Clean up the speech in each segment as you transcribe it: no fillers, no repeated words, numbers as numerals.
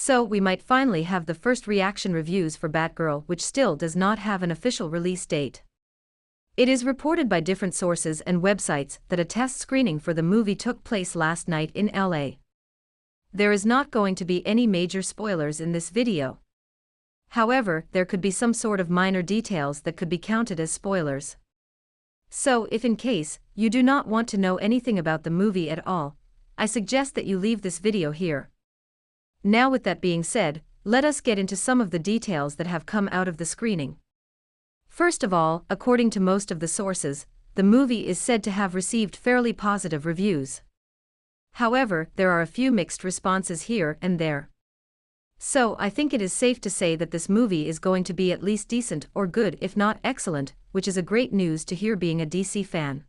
So we might finally have the first reaction reviews for Batgirl, which still does not have an official release date. It is reported by different sources and websites that a test screening for the movie took place last night in LA. There is not going to be any major spoilers in this video. However, there could be some sort of minor details that could be counted as spoilers. So, if in case you do not want to know anything about the movie at all, I suggest that you leave this video here. Now, with that being said, let us get into some of the details that have come out of the screening. First of all, according to most of the sources, the movie is said to have received fairly positive reviews. However, there are a few mixed responses here and there. So, I think it is safe to say that this movie is going to be at least decent or good, if not excellent, which is a great news to hear being a DC fan.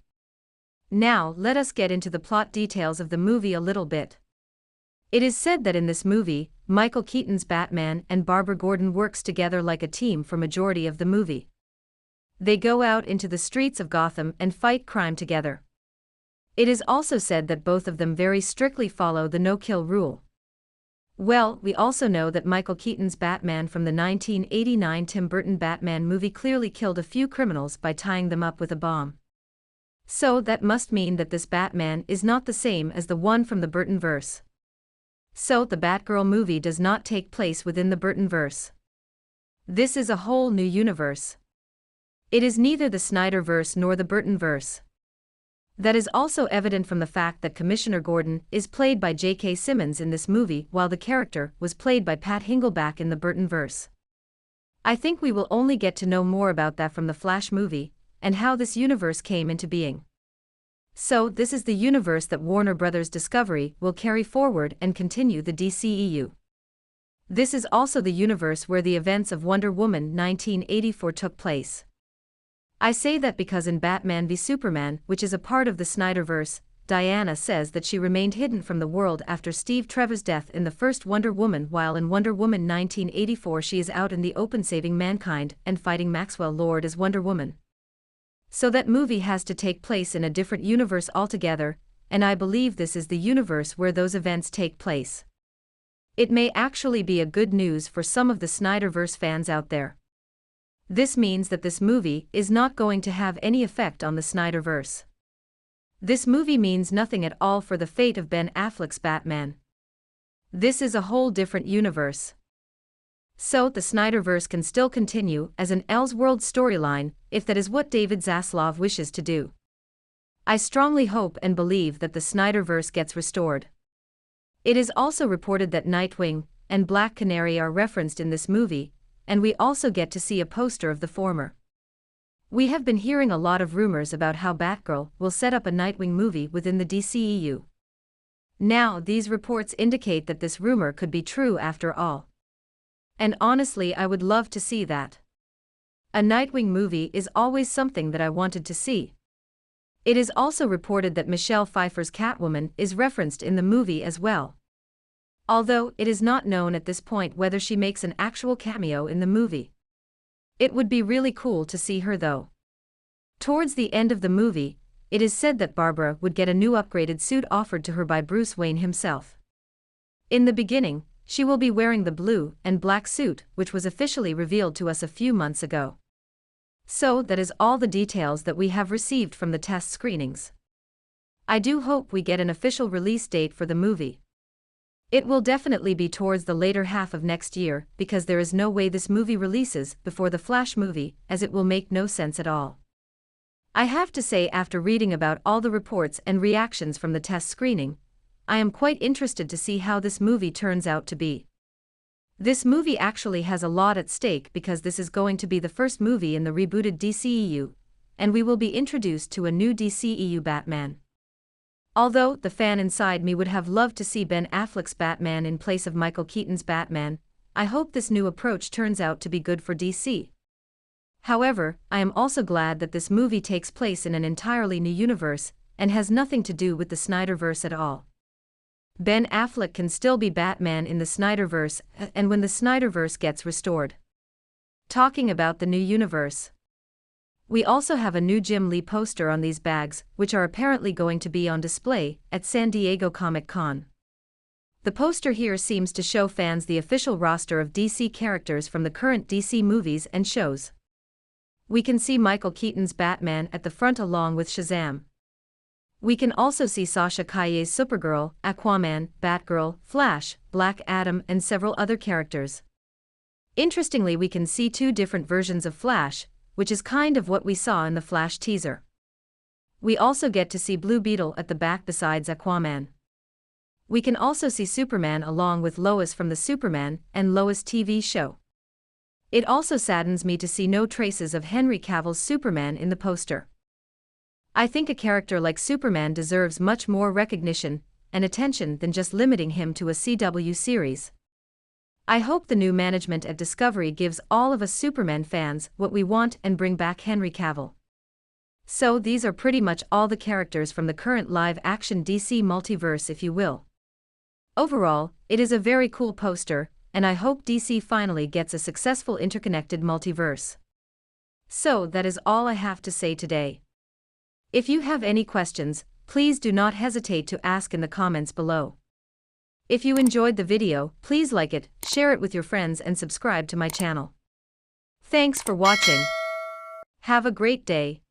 Now, let us get into the plot details of the movie a little bit. It is said that in this movie, Michael Keaton's Batman and Barbara Gordon works together like a team for majority of the movie. They go out into the streets of Gotham and fight crime together. It is also said that both of them very strictly follow the no-kill rule. Well, we also know that Michael Keaton's Batman from the 1989 Tim Burton Batman movie clearly killed a few criminals by tying them up with a bomb. So that must mean that this Batman is not the same as the one from the Burtonverse. So the Batgirl movie does not take place within the Burtonverse. This is a whole new universe. It is neither the Snyderverse nor the Burtonverse. That is also evident from the fact that Commissioner Gordon is played by J.K. Simmons in this movie, while the character was played by Pat Hingleback in the Burtonverse. I think we will only get to know more about that from the Flash movie, and how this universe came into being. So this is the universe that Warner Bros. Discovery will carry forward and continue the DCEU. This is also the universe where the events of Wonder Woman 1984 took place. I say that because in Batman v Superman, which is a part of the Snyderverse, Diana says that she remained hidden from the world after Steve Trevor's death in the first Wonder Woman, while in Wonder Woman 1984 she is out in the open saving mankind and fighting Maxwell Lord as Wonder Woman. So that movie has to take place in a different universe altogether, and I believe this is the universe where those events take place. It may actually be a good news for some of the Snyderverse fans out there. This means that this movie is not going to have any effect on the Snyderverse. This movie means nothing at all for the fate of Ben Affleck's Batman. This is a whole different universe. So the Snyderverse can still continue as an Elseworld storyline, if that is what David Zaslav wishes to do. I strongly hope and believe that the Snyderverse gets restored. It is also reported that Nightwing and Black Canary are referenced in this movie, and we also get to see a poster of the former. We have been hearing a lot of rumors about how Batgirl will set up a Nightwing movie within the DCEU. Now, these reports indicate that this rumor could be true after all. And honestly, I would love to see that. A Nightwing movie is always something that I wanted to see. It is also reported that Michelle Pfeiffer's Catwoman is referenced in the movie as well. Although it is not known at this point whether she makes an actual cameo in the movie. It would be really cool to see her though. Towards the end of the movie, it is said that Barbara would get a new upgraded suit offered to her by Bruce Wayne himself. In the beginning, she will be wearing the blue and black suit, which was officially revealed to us a few months ago. So that is all the details that we have received from the test screenings. I do hope we get an official release date for the movie. It will definitely be towards the later half of next year, because there is no way this movie releases before the Flash movie, as it will make no sense at all. I have to say, after reading about all the reports and reactions from the test screening, I am quite interested to see how this movie turns out to be. This movie actually has a lot at stake because this is going to be the first movie in the rebooted DCEU, and we will be introduced to a new DCEU Batman. Although the fan inside me would have loved to see Ben Affleck's Batman in place of Michael Keaton's Batman, I hope this new approach turns out to be good for DC. However, I am also glad that this movie takes place in an entirely new universe, and has nothing to do with the Snyderverse at all. Ben Affleck can still be Batman in the Snyderverse, and when the Snyderverse gets restored. Talking about the new universe. We also have a new Jim Lee poster on these bags, which are apparently going to be on display at San Diego Comic-Con. The poster here seems to show fans the official roster of DC characters from the current DC movies and shows. We can see Michael Keaton's Batman at the front along with Shazam. We can also see Sasha Calle's Supergirl, Aquaman, Batgirl, Flash, Black Adam and several other characters. Interestingly, we can see two different versions of Flash, which is kind of what we saw in the Flash teaser. We also get to see Blue Beetle at the back besides Aquaman. We can also see Superman along with Lois from the Superman and Lois TV show. It also saddens me to see no traces of Henry Cavill's Superman in the poster. I think a character like Superman deserves much more recognition and attention than just limiting him to a CW series. I hope the new management at Discovery gives all of us Superman fans what we want and bring back Henry Cavill. So these are pretty much all the characters from the current live-action DC multiverse, if you will. Overall, it is a very cool poster, and I hope DC finally gets a successful interconnected multiverse. So that is all I have to say today. If you have any questions, please do not hesitate to ask in the comments below. If you enjoyed the video, please like it, share it with your friends and subscribe to my channel. Thanks for watching. Have a great day.